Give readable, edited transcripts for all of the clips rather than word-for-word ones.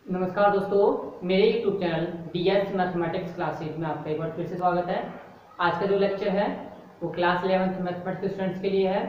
नमस्कार दोस्तों, मेरे YouTube channel DS mathematics classes में आपका एक बार फिर से स्वागत है। आज का जो लेक्चर है वो क्लास 11th मैथमेटिक्स स्टूडेंट्स के लिए है,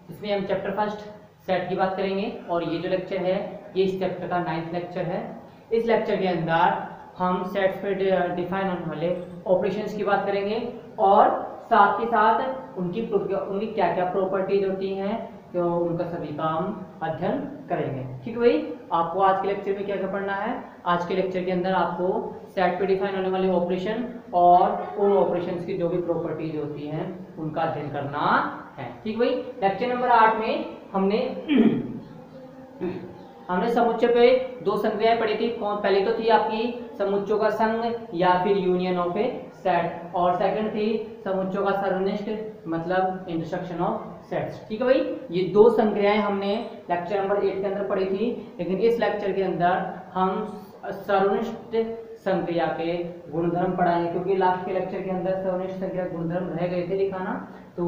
जिसमें हम चैप्टर फर्स्ट सेट की बात करेंगे। और ये जो लेक्चर है ये इस चैप्टर का 9th लेक्चर है। इस लेक्चर के अंदर हम सेट्स पे डिफाइन होने वाले ऑपरेशंस की बात करेंगे और साथ ही साथ उनकी क्या क्या प्रॉपर्टीज होती हैं, तो उनका सभी काम अध्ययन करेंगे। ठीक है भाई, आपको आज के लेक्चर में क्या क्या पढ़ना है। आज के लेक्चर के अंदर आपको सेट पे डिफाइन होने वाले ऑपरेशन और उन ऑपरेशंस की जो भी प्रॉपर्टीज होती हैं उनका अध्ययन करना है। ठीक भाई, लेक्चर नंबर 8 में हमने समुच्चय पे दो संक्रियाएं पढ़ी थी। पहली तो थी आपकी समुच्चयों का संघ या फिर यूनियन ऑफ ए सेट, और सेकंड थी समुच्चयों का सर्वनिष्ठ मतलब इंटरसेक्शन ऑफ सेट्स। ठीक है भाई, ये दो संक्रियाएं हमने लेक्चर नंबर 8 के अंदर पढ़ी थी, लेकिन इस लेक्चर के अंदर हम सर्वनिष्ठ संक्रिया के गुणधर्म पढ़ाएंगे, क्योंकि लास्ट के लेक्चर के अंदर सर्वनिष्ठ संक्रिया गुणधर्म रह गए थे दिखाना। तो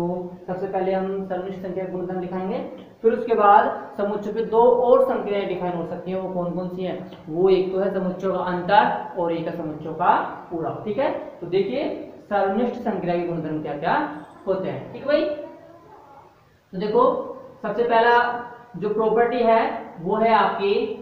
सबसे पहले हम सर्वनिष्ठ संक्रिया गुणधर्म दिखाएंगे, फिर उसके बाद समुच्चय पे दो और संक्रियाएं डिफाइन हो सकती हैं। वो कौन कौन सी हैं? वो एक तो है समुच्चयों का अंतर और एक है समुच्चयों का पूरक। ठीक है, तो देखिए सर्वनिष्ठ संक्रिया के गुणधर्म क्या क्या होते हैं। ठीक है भाई, तो देखो सबसे पहला जो प्रॉपर्टी है वो है आपकी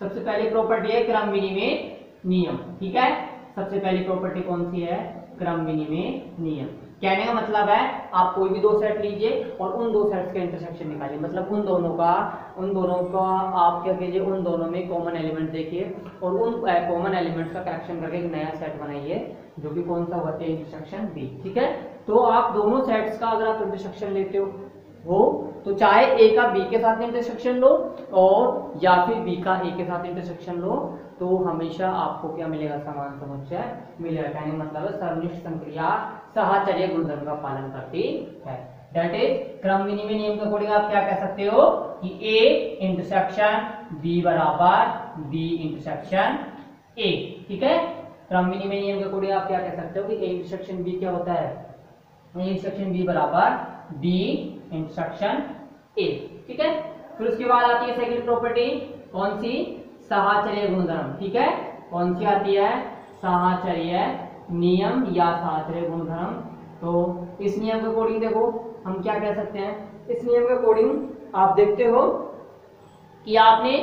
सबसे पहली प्रॉपर्टी है क्रम विनिमय नियम। ठीक है, सबसे पहली प्रॉपर्टी कौन सी है? क्रम विनिमय नियम। कहने का मतलब है आप कोई भी दो सेट लीजिए और उन दो सेट्स का इंटरसेक्शन निकालिए, मतलब उन दोनों का आप क्या कीजिए, उन दोनों में कॉमन एलिमेंट देखिए और उन कॉमन एलिमेंट्स का कलेक्शन करके एक नया सेट बनाइए, जो कि कौन सा होता है? Intersection B. ठीक है, तो आप दोनों सेट्स का अगर आप इंटरसेक्शन लेते हो तो चाहे ए का बी के साथ इंटरसेक्शन लो और या फिर बी का ए के साथ इंटरसेक्शन लो, तो हमेशा आपको क्या मिलेगा? समान समुच्चय मिलेगा। कहने मतलब है सर्वनिष्ठ संक्रिया साहचर्य गुणधर्म का पालन करती है। दैट इज क्रम विनिमय नियम के अकॉर्डिंग आप क्या कह सकते हो कि ए इंटरसेक्शन बी बराबर बी इंटरसेक्शन ए। ठीक है, क्रम विनिमय नियम के अकॉर्डिंग आप क्या कह सकते हो कि ए इंटरसेक्शन बी क्या होता है? ए इंटरसेक्शन बी बराबर बी इंटरसेक्शन ए। ठीक है, फिर उसके बाद आती है सेकंड प्रॉपर्टी, कौन सी? साहचर्य गुणधर्म। ठीक है, कौन सी आती है? साहचर्य नियम या साहचर्य गुणधर्म। तो इस नियम के अकॉर्डिंग देखो हम क्या कह सकते हैं। इस नियम के अकॉर्डिंग आप देखते हो कि आपने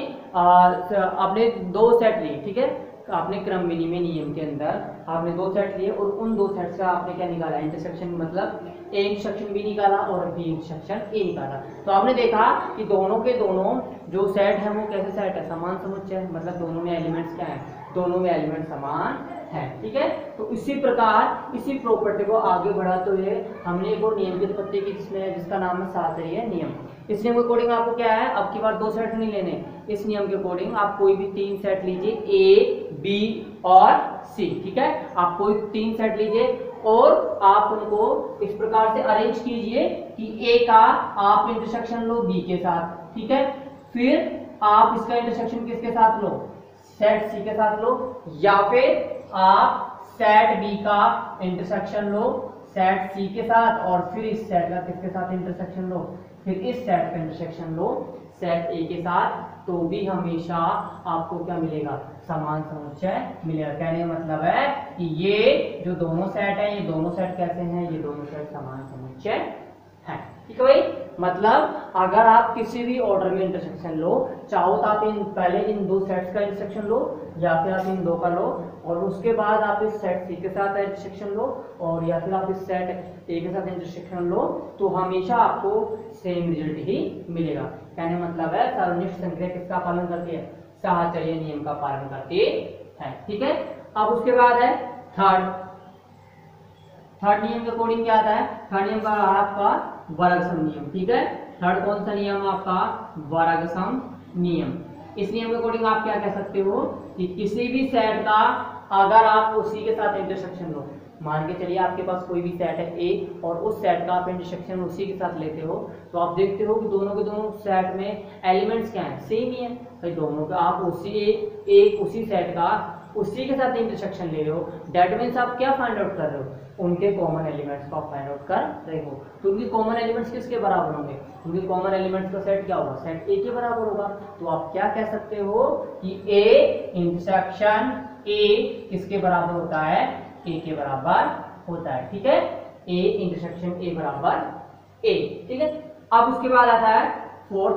दो सेट लिए। ठीक है, आपने क्रम विनिमय नियम के अंदर आपने दो सेट लिए और उन दो सेट्स का आपने क्या निकाला? इंटरसेक्शन, मतलब ए इंटरसेक्शन बी निकाला और बी इंटरसेक्शन ए निकाला। तो आपने देखा कि दोनों के दोनों जो सेट है वो कैसे सेट है? समान समुच्चय, मतलब दोनों में एलिमेंट्स क्या है? दोनों में एलिमेंट समान है। ठीक है, तो इसी प्रकार इसी प्रॉपर्टी को आगे बढ़ाते हुए हमने एक और नियम की उत्पत्ति की, जिसका नाम है साहचर्य नियम। इस नियम के अकॉर्डिंग आपको क्या है? अब की बार दो सेट नहीं लेने। इस नियम के अकॉर्डिंग आप कोई भी तीन सेट लीजिए, ए बी और सी। ठीक है, आप कोई तीन सेट लीजिए और आप उनको इस प्रकार से अरेंज कीजिए कि ए का आप इंटरसेक्शन लो बी के साथ। ठीक है, फिर आप इसका इंटरसेक्शन किसके साथ लो? सेट सी के साथ लो, या फिर आप सेट बी का इंटरसेक्शन लो सेट सी के साथ और फिर इस सेट का किसके साथ इंटरसेक्शन लो? फिर इस सेट का इंटरसेक्शन लो सेट ए के साथ, तो भी हमेशा आपको क्या मिलेगा? समान समुच्चय मिलेगा। कहने का मतलब है कि ये जो दोनों सेट है, ये दोनों सेट कैसे हैं? ये दोनों सेट समान समुच्चय है। ठीक है भाई, मतलब अगर आप किसी भी ऑर्डर में इंटरसेक्शन लो, चाहो तो आप पहले इन दो सेट्स का इंटरसेक्शन लो या फिर आप इन दो का लो और उसके बाद आप इस सेट सी के साथ इंटरसेक्शन लो और या फिर आप इस सेट ए के साथ इंटरसेक्शन लो, तो हमेशा आपको सेम रिजल्ट ही मिलेगा। कहने मतलब है सर्वनिष्ठ संक्रिया किसका पालन करती है? साहचर्य नियम का पालन करती है। ठीक है, अब उसके बाद है थर्ड नियम के अकॉर्डिंग क्या आता है? थर्ड नियम का आपका वर्ग सम नियम। ठीक है, थर्ड कौन सा नियम आपका? वर्ग सम नियम। इस नियम के अकॉर्डिंग आप क्या कह सकते हो कि किसी भी सेट का अगर आप उसी के साथ इंटरसेक्शन लो, मान के चलिए आपके पास कोई भी सेट है ए और उस सेट का आप इंटरसेक्शन उसी के साथ लेते हो, तो आप देखते हो कि दोनों के दोनों सेट में एलिमेंट्स क्या है? सेम ही है भाई। दोनों का आप उसी सेट का उसी के साथ इंटरसेक्शन ले रहे हो, दैट मीन्स आप क्या फाइंड आउट कर रहे हो उनके कॉमन एलिमेंट्स को फाइंड आउट कर रहे हो। तो उनके कॉमन एलिमेंट्स किसके बराबर होंगे? उनके कॉमन एलिमेंट्स का सेट क्या होगा? सेट ए के बराबर होगा। तो आप क्या कह सकते हो कि ए इंटरसेक्शन ए किसके बराबर होता है? ए के बराबर होता है। ठीक है, ए इंटरसेक्शन ए बराबर ए। ठीक है, अब उसके बाद आता है फोर्थ।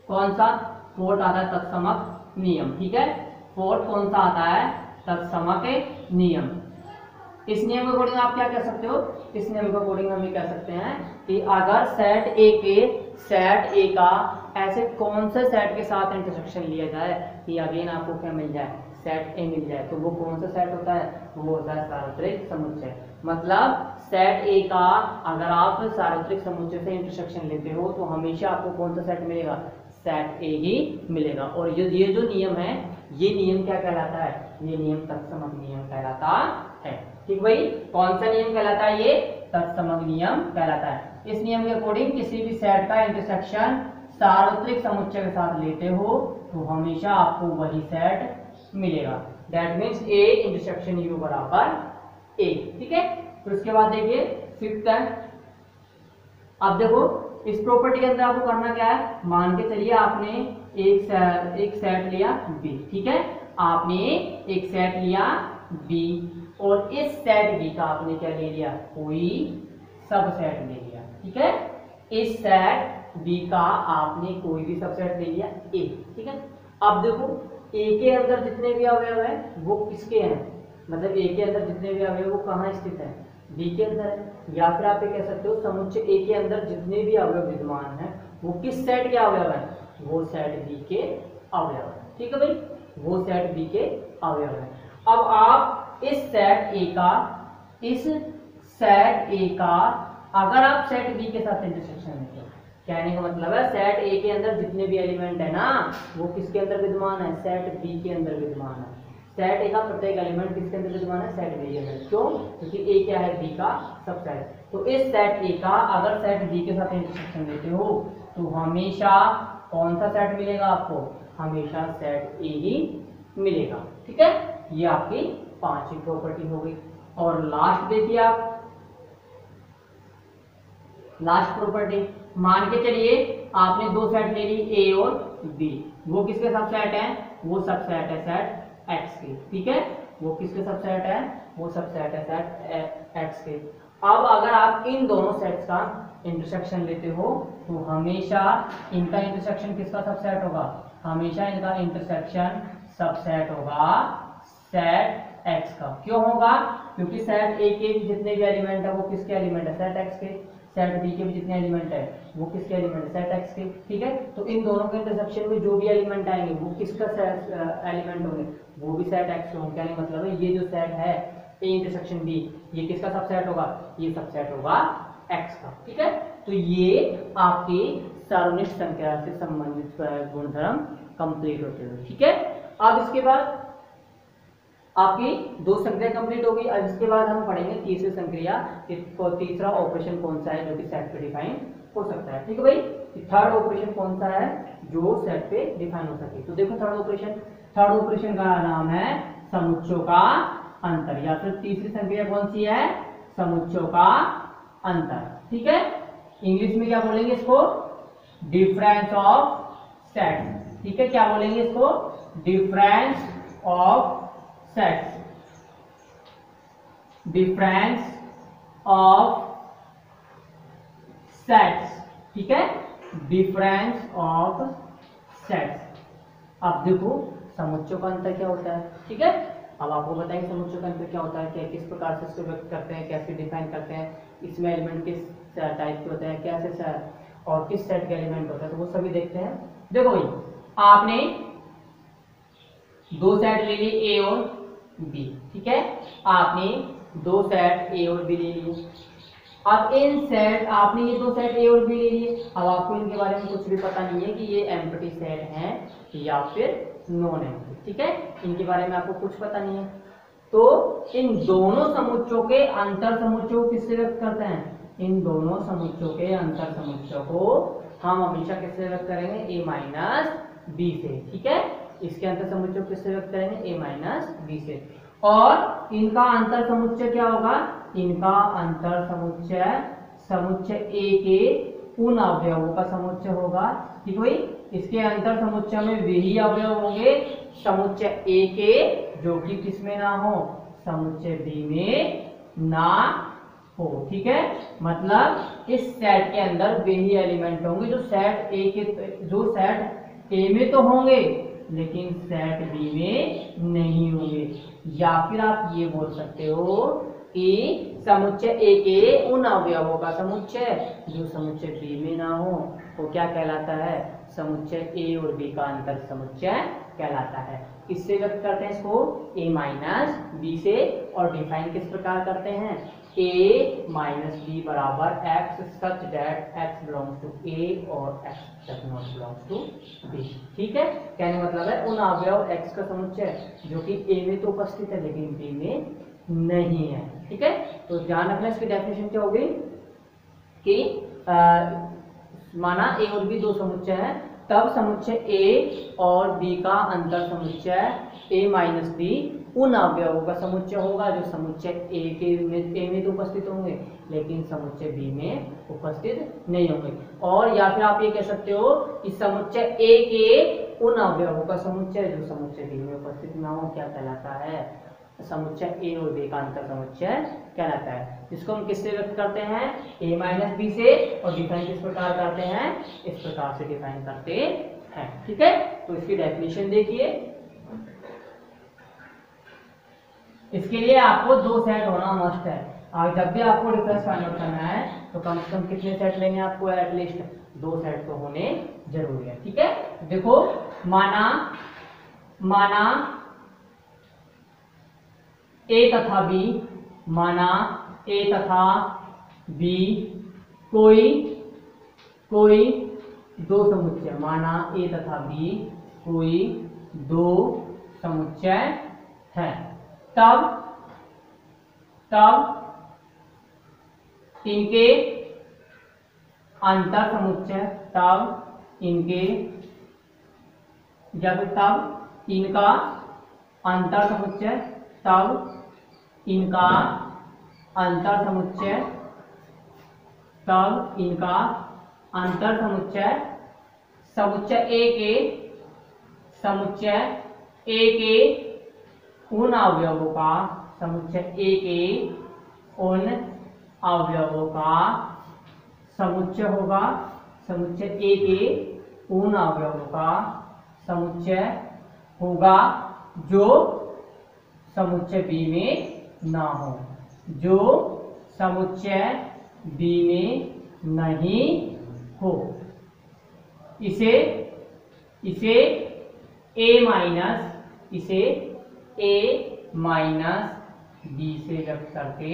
कौन सा? फोर्थ आता है तत्समक नियम। ठीक है, फोर्थ कौन सा आता है? तत्समक नियम। इस नियम के अकॉर्डिंग आप क्या कह सकते हो? इस नियम के अकॉर्डिंग हम ये कह सकते हैं कि अगर सेट ए का ऐसे कौन से सेट के साथ इंटरसेक्शन लिया जाए कि अगेन आपको क्या मिल जाए? सेट ए मिल जाए, तो वो कौन सा सेट होता है? वो होता है सार्वत्रिक समुच्चय। मतलब सेट ए का अगर आप सार्वत्रिक समुच्चय से इंटरसेक्शन लेते हो तो हमेशा आपको कौन सा सेट मिलेगा? सेट ए ही मिलेगा। और ये जो नियम है, ये नियम क्या कहलाता है? ये नियम तत्समक नियम कहलाता है। ठीक भाई, कौन सा नियम कहलाता है? ये तत्समक नियम कहलाता है। इस नियम के अकॉर्डिंग किसी भी सेट का इंटरसेक्शन सार्वत्रिक समुच्चय के साथ लेते हो तो हमेशा आपको वही सेट मिलेगा। That means A intersection you बराबर ए। ठीक है, तो इसके बाद देखिए फिफ्थ है। अब देखो इस प्रॉपर्टी के अंदर आपको करना क्या है? मान के चलिए आपने एक सेट लिया बी। ठीक है, आपने एक सेट लिया बी और इस सेट बी का आपने क्या ले लिया? कोई सबसेट ले लिया। ठीक है, इस सेट बी का आपने कोई भी सबसेट ले लिया ए। ठीक है, अब देखो ए के अंदर जितने भी अवयव हैं वो किसके हैं? मतलब ए के अंदर जितने भी अवयव वो कहाँ स्थित है? बी के अंदर है। या फिर आप ये कह सकते हो समुच्चय ए के अंदर जितने भी अवयव विद्यमान हैं वो किस सेट के अवयव हैं? वो सेट बी के अवयव है। ठीक है भाई, वो सेट बी के अवयव है। अब आप इस सेट ए का अगर आप सेट बी के साथ इंटरसेक्शन लेते हो, कहने का मतलब है सेट ए के अंदर जितने भी एलिमेंट है ना वो किसके अंदर विद्यमान है? सेट बी के अंदर विद्यमान है। सेट ए का प्रत्येक एलिमेंट किसके अंदर विद्यमान है? सेट बी के अंदर। क्यों? क्योंकि ए क्या है? बी का सबसेट। तो इस सेट ए का अगर सेट बी के साथ इंटरसेक्शन लेते हो तो हमेशा कौन सा सेट मिलेगा आपको? हमेशा सेट ए ही मिलेगा। ठीक है, ये आपकी पांचवी प्रॉपर्टी हो गई। और लास्ट देखिए आप, लास्ट प्रॉपर्टी मान के चलिए आपने दो सेट ले ली ए और बी। वो किसके सबसेट है? वो सबसेट है सेट एक्स के। ठीक है, वो किसके सबसेट है? वो सबसेट है सेट एक्स के। अब अगर आप इन दोनों सेट्स का इंटरसेक्शन लेते हो तो हमेशा इनका इंटरसेक्शन किसका सबसेट होगा? हमेशा इनका इंटरसेक्शन सबसेट होगा सेट एक्स का। क्यों होगा? क्योंकि सेट ए के जितने भी एलिमेंट है वो किसके एलिमेंट है? सेट एक्स के। सेट बी के भी जितने एलिमेंट है वो किसके एलिमेंट है? सेट एक्स के। ठीक है, तो इन दोनों के इंटरसेक्शन में जो भी एलिमेंट आएंगे वो किसका एलिमेंट होंगे? वो भी सेट एक्स के होंगे। क्या मतलब है? ये जो सेट है ए इंटरसेक्शन बी, ये किसका सबसेट होगा? ये सबसेट होगा एक्स का। ठीक है, तो ये आपकी सार्वनिष्ठ संख्या से संबंधित गुणधर्म कंप्लीट होते हैं। ठीक है, अब इसके बाद आपकी दो संक्रिया कंप्लीट होगी। अब इसके बाद हम पढ़ेंगे तीसरी संक्रिया, तीसरा ऑपरेशन कौन सा है जो कि सेट पे डिफाइन हो सकता है। ठीक है भाई, थर्ड ऑपरेशन कौन सा है जो सेट पे डिफाइन हो सके? तो देखो थर्ड ऑपरेशन का नाम है समुच्चयों का अंतर, या फिर तीसरी संक्रिया कौन सी है? समुच्चयों का अंतर। ठीक है, इंग्लिश में क्या बोलेंगे इसको? Difference of sets. ठीक है, क्या बोलेंगे इसको? Difference of sets. Difference of sets. ठीक है, डिफरेंस ऑफ सेट्स। अब देखो समुच्चयों का अंतर क्या होता है। ठीक है, अब आपको बताएंगे समुच्चयों का अंतर क्या होता है, क्या किस प्रकार से इसको व्यक्त करते हैं, कैसे डिफाइन करते हैं, इसमें एलिमेंट किस टाइप के होते हैं, कैसे और किस सेट के एलिमेंट होता है, तो वो सभी देखते हैं। देखो भाई, आपने दो सेट ले ली ए और बी। ठीक है, आपने दो सेट ए और बी ले लिए। अब इन सेट आपने ये दो सेट ए और बी ले लिए। अब आपको इनके बारे में कुछ भी पता नहीं है कि ये एम्प्टी सेट हैं या फिर नॉन एम्प्टी। ठीक है, इनके बारे में आपको कुछ पता नहीं है। तो इन दोनों समुच्चयों के अंतर समुच्चयों को किससे व्यक्त करते हैं? इन दोनों समुच्चयों के अंतर समुच्चयों को हम हमेशा किससे व्यक्त करेंगे? ए माइनस बी से। ठीक है, इसके अंतर समुच्चयों किससे व्यक्त करेंगे? ए माइनस बी से। और इनका अंतर समुच्चय क्या होगा, इनका अंतर समुच्चय समुच्चय ए के उन अवयवों का समुच्चय होगा। ठीक भाई, इसके अंतर समुच्चय में वही अवयव होंगे समुच्चय ए के जो कि किसमें ना हो, समुच्चय बी में ना हो। ठीक है, मतलब इस सेट के अंदर वही एलिमेंट होंगे जो सेट ए के, जो सेट ए में तो होंगे लेकिन सेट बी में नहीं होंगे। या फिर आप ये बोल सकते हो कि समुच्चय ए के उन अवयवों का समुच्चय जो समुच्चय बी में ना हो वो क्या कहलाता है, समुच्चय ए और बी का अंतर समुच्चय कहलाता है। किससे व्यक्त करते हैं इसको, a माइनस बी से, और डिफाइन किस प्रकार करते हैं, a माइनस बी बराबर x such that x belongs to a और x does not belongs to b। ठीक है, कहने मतलब है उन अवयव x का समुच्चय जो कि a में तो उपस्थित है लेकिन b में नहीं है। ठीक है, तो ध्यान रखना इसकी डेफिनेशन क्या होगी कि माना a और b दो समुच्चय है, तब समुच्चय a और b का अंतर समुच्चय a माइनस बी उन अवयवों का समुच्चय होगा जो समुच्चय ए में तो उपस्थित होंगे लेकिन समुच्चय बी में उपस्थित नहीं होंगे। और या फिर आप ये कह सकते हो कि समुच्चय ए के उन अवयवों का समुच्चय जो समुच्चय बी में उपस्थित ना हो क्या कहलाता है, समुच्चय ए और बी का अंतर समुच्चय कहलाता है। जिसको हम किससे व्यक्त करते हैं, a माइनस बी से, और डिफाइन किस प्रकार करते हैं, इस प्रकार से डिफाइन करते हैं। ठीक है, तो इसकी डेफिनेशन देखिए। इसके लिए आपको दो सेट होना मस्ट है, और जब भी आपको डिफरेंस फाइंड आउट करना है तो कम से कम कितने सेट लेंगे, आपको एटलीस्ट दो सेट तो होने जरूरी है। ठीक है, देखो माना ए तथा बी, माना ए तथा बी कोई दो समुच्चय, माना ए तथा बी कोई दो समुच्चय है, तब इनके अंतर समुच्चय, तब इनका अंतर समुच्चय, तब इनका अंतर समुच्चय, समुच्चय ए के उन अवयवों का, समुच्चय ए के उन अवयवों का समुच्चय होगा, समुच्चय ए के उन अवयवों का समुच्चय होगा जो समुच्चय बी में ना हो, जो समुच्चय बी में नहीं हो। इसे a माइनस बी से व्यक्त करते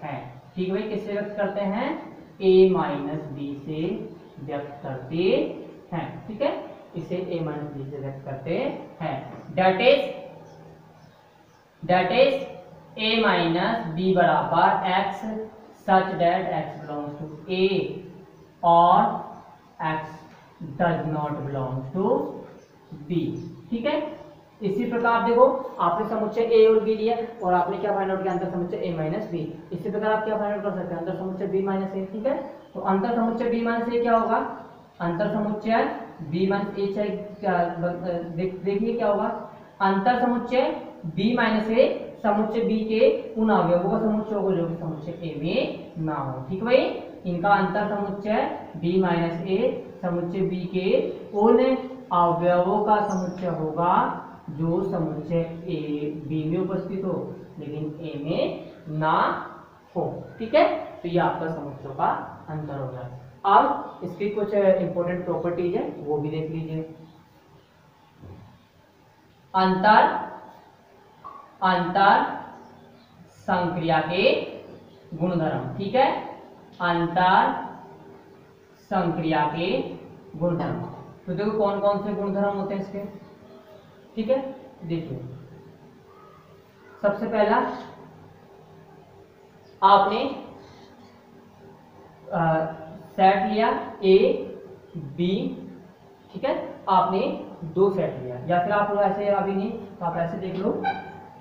हैं। ठीक भाई, किससे व्यक्त करते हैं, a माइनस बी से व्यक्त करते हैं। ठीक है, इसे a माइनस बी से व्यक्त करते हैं। That is a minus b बराबर x such that x belongs to a और x does not belong to b। ठीक है, इसी प्रकार देखो आपने समुच्चय a और b लिया और आपने क्या फाइंड आउट किया, अंतर समुच्चय a माइनस बी। इसी प्रकार आप क्या फाइंड आउट कर सकते हैं, अंतर समुच्चय b माइनस a। ठीक है, तो अंतर समुच्चय b माइनस a क्या होगा, अंतर समुच्चय b माइनस a, देखिए क्या होगा, अंतर समुच्चय b माइनस a समुच्चय b के उन अवयवों का समुच्चय होगा जो कि समुच्चय a में ना हो। ठीक भाई, इनका अंतर समुच्चय b माइनस a समुच्चय b के उन अवयवों का समुच्चय होगा जो समुच्चय बी में उपस्थित हो लेकिन ए में ना हो। ठीक है, तो ये आपका समुच्चयों का अंतर हो गया। अब इसकी कुछ इंपॉर्टेंट प्रॉपर्टीज है वो भी देख लीजिए। अंतर संक्रिया के गुणधर्म। ठीक है, अंतर संक्रिया के गुणधर्म, तो देखो कौन कौन से गुणधर्म होते हैं इसके। ठीक है, देखिए सबसे पहला आपने सेट लिया ए बी। ठीक है, आपने दो सेट लिया, या फिर आप लोग ऐसे अभी नहीं तो आप ऐसे देख लो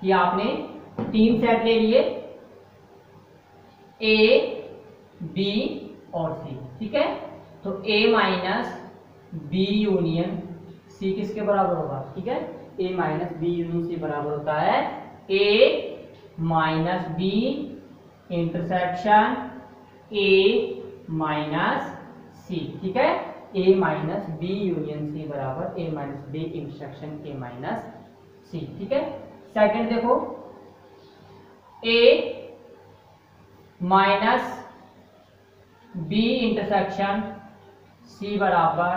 कि आपने तीन सेट ले लिए, ए बी और सी, ठीक है। तो A minus B union C किसके बराबर होगा, ठीक है। A minus B union C बराबर होता है A minus B intersection A minus C, ठीक है। A minus B union C बराबर A minus B intersection A minus C, ठीक है। सेकंड देखो, A minus B intersection C बराबर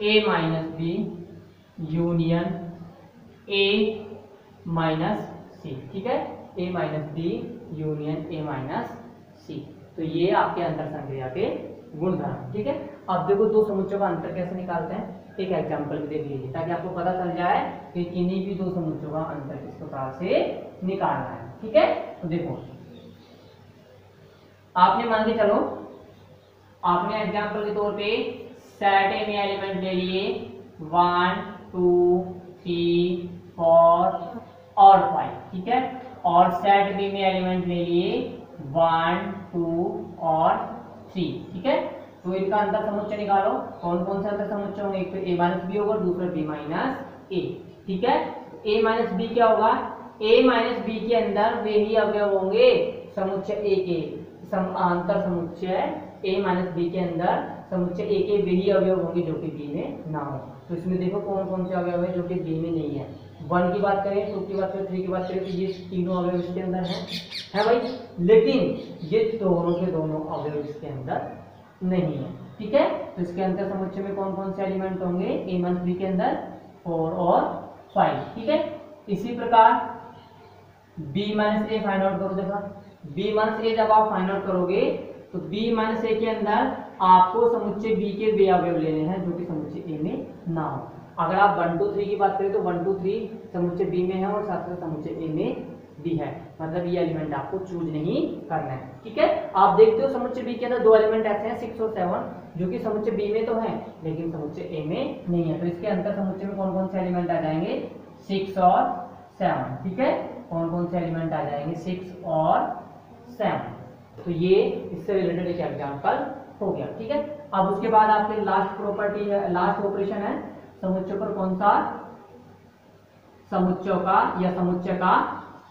A minus B union A minus C, ठीक है। A minus B union A minus सी। तो ये आपके अंतर संक्रिया के गुणधर्म, ठीक है। अब देखो दो समुच्चयों का अंतर कैसे निकालते हैं, एक एग्जांपल भी देख लीजिए ताकि आपको पता चल जाए कि किन्हीं भी दो समुच्चयों का अंतर किस प्रकार से निकालना है, ठीक है। तो देखो आपने मान के चलो, आपने एग्जांपल के तौर पे सेट ए में एलिमेंट ले लिए 1 2 3 4 और 5, ठीक है। और सेट बी में एलिमेंट ले लिए 1 2 और 3, ठीक है। तो इनका अंतर समुच्चय निकालो, कौन कौन से अंतर समुच्चय होंगे, एक तो ए माइनस बी होगा, दूसरा बी माइनस ए, ठीक है। ए माइनस बी क्या होगा, ए माइनस बी के अंदर वे ही अवयव होंगे समुच्चय ए के, अंतर समुच्चय ए माइनस बी के अंदर समुच्चय ए के वे ही अवयव होंगे जो कि बी में ना हो। तो इसमें देखो कौन कौन से अवयव है जो कि बी में नहीं है। 1 की बात करें, 2 की बात करें, 3 की बात करें, तो ये तीनों अवयव इसके अंदर है भाई, लेकिन ये दोनों के दोनों अवयव इसके अंदर नहीं है, ठीक है। तो इसके अंतर समुच्चय में कौन कौन से एलिमेंट होंगे, ए माइनस बी के अंदर 4 और 5, ठीक है। इसी प्रकार बी माइनस ए फाइंड आउट करो, देखा बी माइनस ए जब आप फाइंड आउट करोगे तो बी माइनस ए के अंदर आपको समुच्चय बी के वे अवयव लेने हैं जो कि समुच्चय ए में ना हो। अगर आप 1 2 3 की बात करें तो 1 2 3 समुच्चय बी में है और साथ साथ समुच्चय ए में भी है, मतलब ये एलिमेंट आपको चूज नहीं करना है, ठीक है। आप देखते हो समुच्चय बी के अंदर दो एलिमेंट ऐसे हैं 6 और 7 जो कि समुच्चय बी में तो है लेकिन समुच्चय ए में नहीं है। तो इसके अंतर समुच्चय में कौन कौन से एलिमेंट आ जाएंगे, 6 और 7, ठीक है। कौन कौन से एलिमेंट आ जाएंगे, 6 और 7। तो ये इससे रिलेटेड एक एग्जांपल हो गया, ठीक है। अब उसके बाद आपके लास्ट प्रॉपर्टी है, लास्ट ऑपरेशन है समुच्चय पर कौन सा, समुच्चय का या समुच्चय का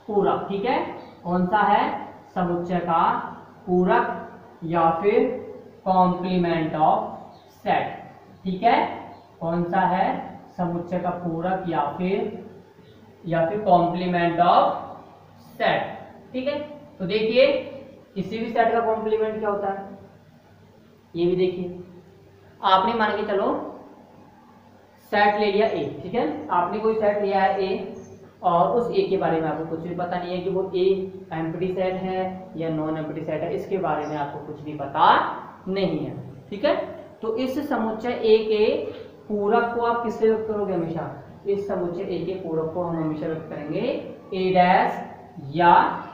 पूरक, ठीक है। कौन सा है, समुच्चय का पूरक या फिर कॉम्प्लीमेंट ऑफ सेट, ठीक है। कौन सा है, समुच्चय का पूरक या फिर कॉम्प्लीमेंट ऑफ सेट, ठीक है। तो देखिए किसी भी सेट का कॉम्प्लीमेंट क्या होता है, ये भी देखिए। आपने मान के चलो सेट ले लिया ए, ठीक है। आपने कोई सेट लिया है ए और उस ए के बारे में आपको कुछ भी पता नहीं है कि वो ए एम्प्टी सेट है या नॉन एम्प्टी सेट है, इसके बारे में आपको कुछ भी पता नहीं है, ठीक है। तो इस समुच्चय ए के पूरक को आप किससे व्यक्त करोगे, हमेशा इस समुच्चय ए के पूरक को हम हमेशा व्यक्त करेंगे ए डैश या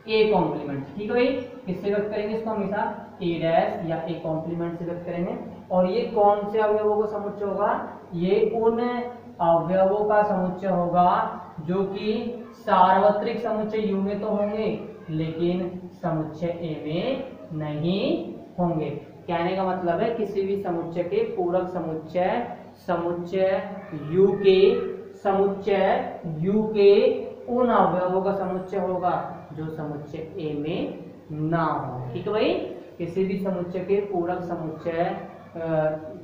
ए कॉम्प्लीमेंट, ठीक है भाई। किससे व्यक्त करेंगे इसको, हमेशा ए डैश या ए कॉम्प्लीमेंट से व्यक्त करेंगे। और ये कौन से अवयवों का समुच्चय होगा, ये उन अवयवों का समुच्चय होगा जो कि सार्वत्रिक समुच्चय यू में तो होंगे लेकिन समुच्चय ए में नहीं होंगे। कहने का मतलब है किसी भी समुच्चय के पूरक समुच्चय यू के उन अवयवों का समुच्चय होगा जो समुच्चय ए में ना हो, ठीक है भाई। किसी भी समुच्चय के पूरक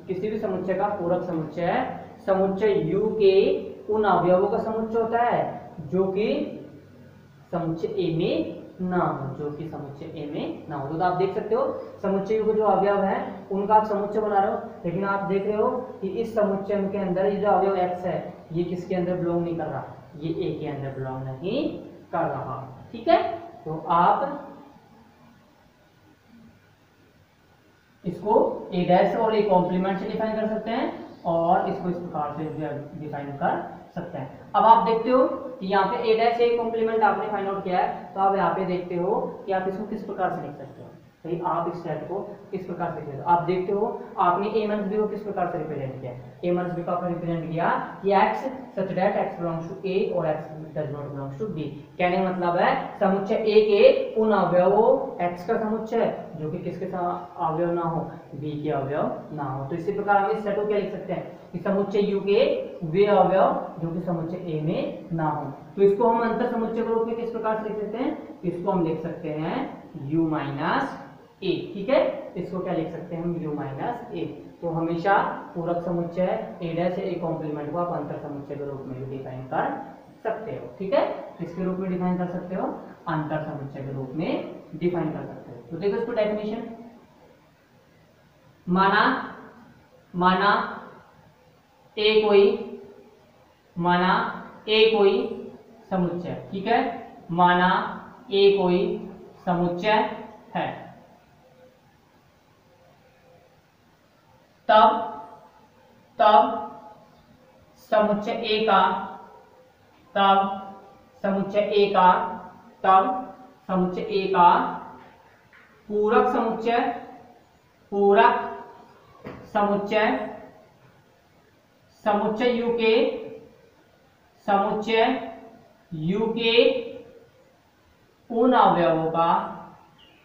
किसी भी समुच्चय का पूरक समुच्चय यू के उन अवयवों का समुच्चय होता है जो कि समुच्चय ए में ना हो, तो आप देख सकते हो समुच्चय यू के जो अवयव है उनका आप समुच्चय बना रहे हो, लेकिन आप देख रहे हो कि इस समुच्चय के अंदर ये जो अवयव x है ये किसके अंदर बिलोंग नहीं कर रहा, ये ए के अंदर बिलोंग नहीं कर रहा, ठीक है। तो आप इसको ए डैश और ए कॉम्प्लीमेंट से डिफाइन कर सकते हैं और इसको इस प्रकार से डिफाइन कर सकते हैं। अब आप देखते हो कि यहाँ पे ए डैश ए कॉम्प्लीमेंट आपने फाइंड आउट किया है, तो आप यहाँ पे देखते हो कि आप इसको किस प्रकार से लिख सकते हो। भाई आप इस सेट को किस प्रकार से लिखते हो। आप देखते हो आपने a माइनस b को किस प्रकार से रिप्रेजेंट किया, a माइनस b को आपने रिप्रेजेंट किया कि x such that x belongs to a और x does not belongs to b। कहने का मतलब है समुच्चय a के उन अवयवों x का समुच्चय जो कि किसके अवयव ना हो, b के अवयव ना हो। तो इसी प्रकार हम इस सेट को क्या लिख सकते हैं कि समुच्चय u के वे अवयव जो कि समुच्चय a में ना हो। तो इसको हम अंतर समुच्चय के रूप में किस प्रकार से लिख सकते हैं, इसको हम लिख सकते हैं u माइनस a। ठीक है, इसको क्या लिख सकते हैं हम u माइनस a। तो हमेशा पूरक समुच्चय a डैश a कॉम्प्लीमेंट को आप अंतर समुच्चय के रूप में भी डिफाइन कर सकते हो। ठीक है, किसके रूप में डिफाइन कर सकते हो, अंतर समुच्चय के रूप में डिफाइन कर सकते हो। तो देखो इसको डेफिनेशन, माना a कोई समुच्चय, ठीक है, माना a कोई समुच्चय है, तब समुच्चय a का पूरक समुच्चय u के उन अवयवों का,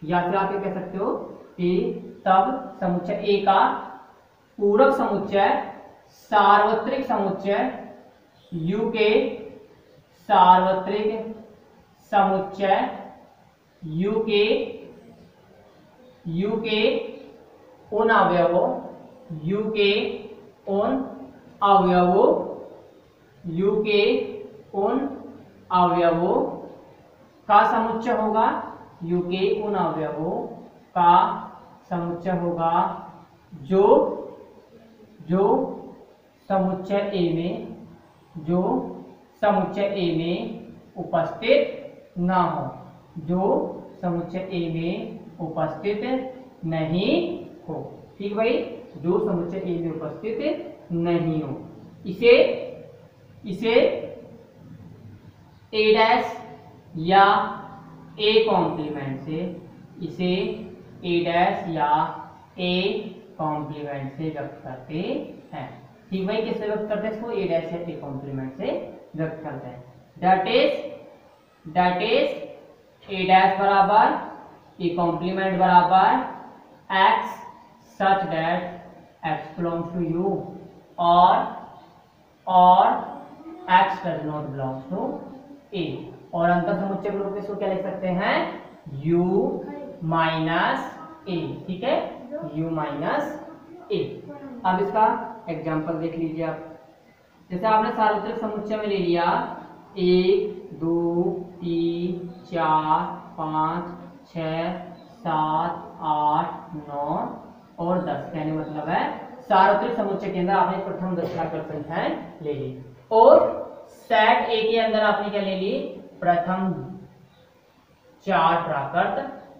या फिर आप ये कह सकते हो कि तब समुच्चय a का पूरक समुच्चय सार्वत्रिक समुच्चय u के सार्वत्रिक समुच्चय u के उन अवयवों का समुच्चय होगा, u के उन अवयवों का समुच्चय होगा जो समुच्चय A में उपस्थित ना हो, जो समुच्चय A में उपस्थित नहीं हो। ठीक भाई, जो समुच्चय A में उपस्थित नहीं हो, इसे A डैश या A कॉम्प्लीमेंट से व्यक्त करते हैं। ठीक भाई, किससे व्यक्त करते हैं इसको, A डैश या A कॉम्प्लीमेंट से व्यक्त करते हैं। दैट इज A डैश बराबर A कॉम्प्लीमेंट बराबर x such that x belongs to u और x does not belongs to a। और अंतर समुच्चय के रूप में इसको क्या लिख सकते हैं, u माइनस a। ठीक है, u माइनस a। अब इसका एग्जांपल देख लीजिए आप। जैसे आपने सार्वत्रिक समुच्चय में ले लिया 1 2 3 4 5 6 7 8 9 और 10। कहने मतलब है सार्वत्रिक समुच्चय के अंदर आपने प्रथम 10 प्राकृत संख्याएं ले ली और सेट ए के अंदर आपने क्या ले ली, प्रथम 4 प्राकृत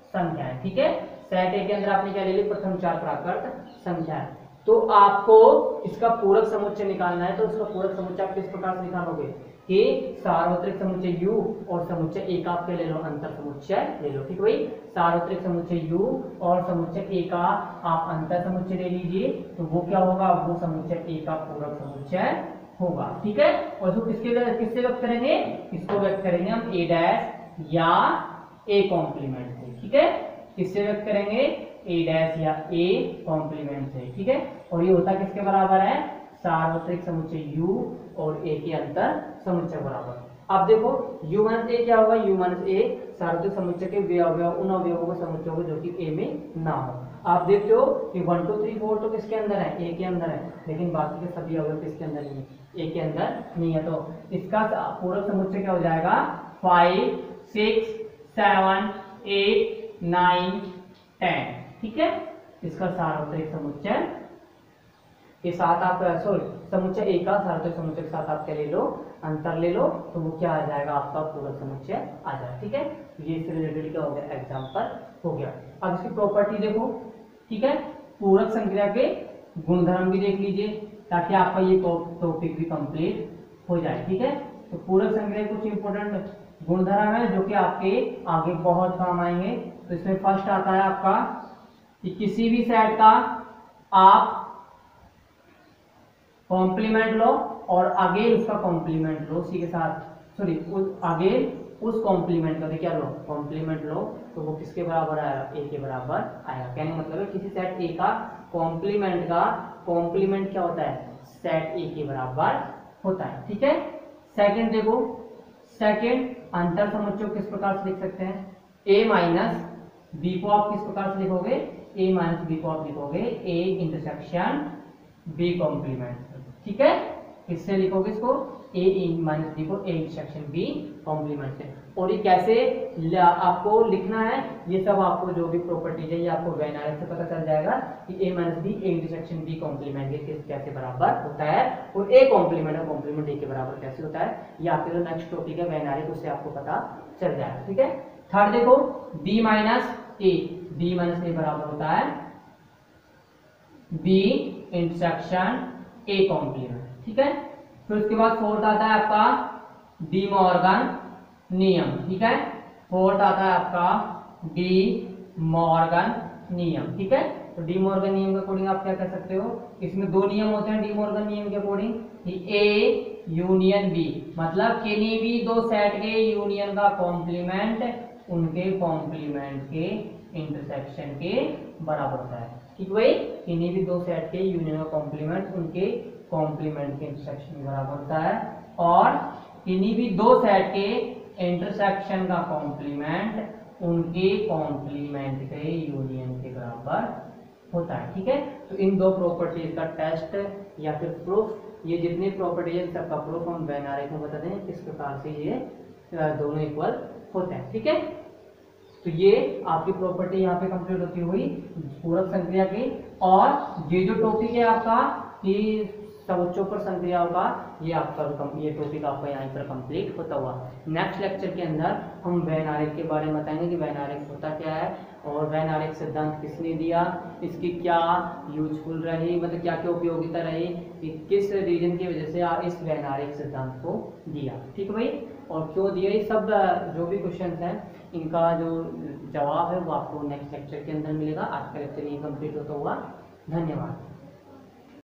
संख्याएं। ठीक है, सेट ए के अंदर आपने क्या ले ली, प्रथम 4 प्राकृत संख्याएं। तो आपको इसका पूरक समुच्चय निकालना है, तो इसका पूरक समुच्चय आप किस प्रकार से निकालोगे कि सार्वत्रिक समुच्चय u और समुच्चय a का आप क्या ले लो, अंतर समुच्चय ले लो। ठीक है भाई, सार्वत्रिक समुच्चय u और समुच्चय a का आप अंतर समुच्चय ले लीजिए, तो वो क्या होगा, वो समुच्चय a का पूरक समुच्चय होगा। ठीक है, और इसको किससे व्यक्त करेंगे, इसको व्यक्त करेंगे हम a डैश या a कॉम्प्लीमेंट से। ठीक है, किससे व्यक्त करेंगे, a डैश या a कॉम्प्लीमेंट से। ठीक है, और ये होता किसके बराबर है, सार्वत्रिक समुच्चय u और a के अंतर समुच्चय बराबर। अब देखो u माइनस a क्या होगा, u माइनस a सार्वत्रिक समुच्चय के वे अवयव, उन अवयवों का समुच्चय होगा जो कि a में ना हो। आप देखते हो कि 1 2 3 4 तो किसके अंदर है, a के अंदर है, लेकिन बाकी के सभी अवयव किसके अंदर नहीं है, a के अंदर नहीं है। तो इसका पूरक समुच्चय क्या हो जाएगा, 5 6 7 8 9 10। ठीक है, इसका सार्वत्रिक समुच्चय के साथ आप समुच्चय a का सार्वत्रिक समुच्चय के साथ आप क्या ले लो, अंतर ले लो, तो वो क्या आ जाएगा, आपका पूरक समुच्चय आ जाएगा। ठीक है, ये इससे रिलेटेड क्या हो गया, एग्जांपल हो गया। अब इसकी प्रॉपर्टी देखो। ठीक है, पूरक संक्रिया के गुणधर्म भी देख लीजिए ताकि आपका ये टॉपिक भी कंप्लीट हो जाए। ठीक है, तो पूरक संक्रिया कुछ इंपॉर्टेंट गुणधर्म है जो कि आपके आगे बहुत काम आएंगे। तो तो इसमें फर्स्ट आता है आपका कि किसी भी सेट का आप कॉम्प्लीमेंट लो और अगेन उसका कॉम्प्लीमेंट लो, उसी के साथ सॉरी अगेन उस कॉम्प्लीमेंट का क्या लो, कॉम्प्लीमेंट लो, तो वो किसके बराबर आएगा, ए के बराबर आएगा। कहने का मतलब है किसी सेट ए का कॉम्प्लीमेंट क्या होता है, सेट ए के बराबर होता है। ठीक है, सेकंड देखो, सेकंड अंतर समुच्चय किस प्रकार से लिख सकते हैं, ए माइनस बी को आप किस प्रकार से लिखोगे, ए माइनस बी को आप लिखोगे ए इंटरसेक्शन बी कॉम्प्लीमेंट। ठीक है, किससे लिखोगे इसको, ए माइनस बी को ए इंटरसेक्शन बी कॉम्प्लीमेंट से। और ये कैसे आपको लिखना है, ये सब आपको जो भी प्रॉपर्टीज है ये आपको वेन आरेख से पता चल जाएगा कि A minus B A intersection B complement के कैसे बराबर होता है, और ए कॉम्प्लीमेंट और कॉम्प्लीमेंट ए के बराबर कैसे होता है, ये आपके जो नेक्स्ट टॉपिक है वेन आरेख उससे आपको पता चल जाएगा। ठीक है, थर्ड देखो बी माइनस ए बराबर होता है बी इंटरसेक्शन ए कॉम्प्लीमेंट। ठीक है, फिर उसके बाद फोर्थ आता है आपका डी मॉर्गन नियम। ठीक है, फोर्थ आता है आपका डी मॉर्गन नियम। ठीक है, तो डी मॉर्गन नियम के अकॉर्डिंग आप क्या कर सकते हो, इसमें दो नियम होते हैं डी मॉर्गन नियम के अकॉर्डिंग कि ए यूनियन बी, मतलब किन्हीं भी दो सेट के यूनियन का कॉम्प्लीमेंट उनके कॉम्प्लीमेंट के इंटरसेक्शन के बराबर होता है। ठीक भाई, किन्हीं भी दो सेट के यूनियन का कॉम्प्लीमेंट उनके कॉम्प्लीमेंट के इंटरसेक्शन के बराबर होता है, और किन्हीं भी दो सेट के इंटरसेक्शन का कॉम्प्लीमेंट उनके कॉम्प्लीमेंट के यूनियन के बराबर होता है। ठीक है, तो इन दो प्रॉपर्टीज का टेस्ट या फिर प्रूफ, ये जितनी प्रॉपर्टीज है सबका प्रूफ हम वेन आरेख में बता दें किस प्रकार से ये दोनों इक्वल होते हैं। ठीक है, तो ये आपकी प्रॉपर्टी यहाँ पे कंप्लीट होती हुई पूरक संक्रिया की, और ये जो टॉपिक है आपका कि समुच्चयों पर संक्रियाओं का, ये आपका ये टॉपिक आपका यहाँ पर कंप्लीट होता हुआ। नेक्स्ट लेक्चर के अंदर हम वेन आरेख के बारे में बताएंगे कि वेन आरेख होता क्या है, और वेन आरेख सिद्धांत किसने दिया, इसकी क्या यूजफुल रही, मतलब क्या क्या उपयोगिता रही, कि किस रीजन की वजह से इस वेन आरेख सिद्धांत को दिया। ठीक है भाई, और क्यों दिया, ये सब जो भी क्वेश्चन हैं इनका जो जवाब है वो आपको नेक्स्ट लेक्चर के अंदर मिलेगा। आज का लेक्चर ये कंप्लीट होता हुआ, धन्यवाद।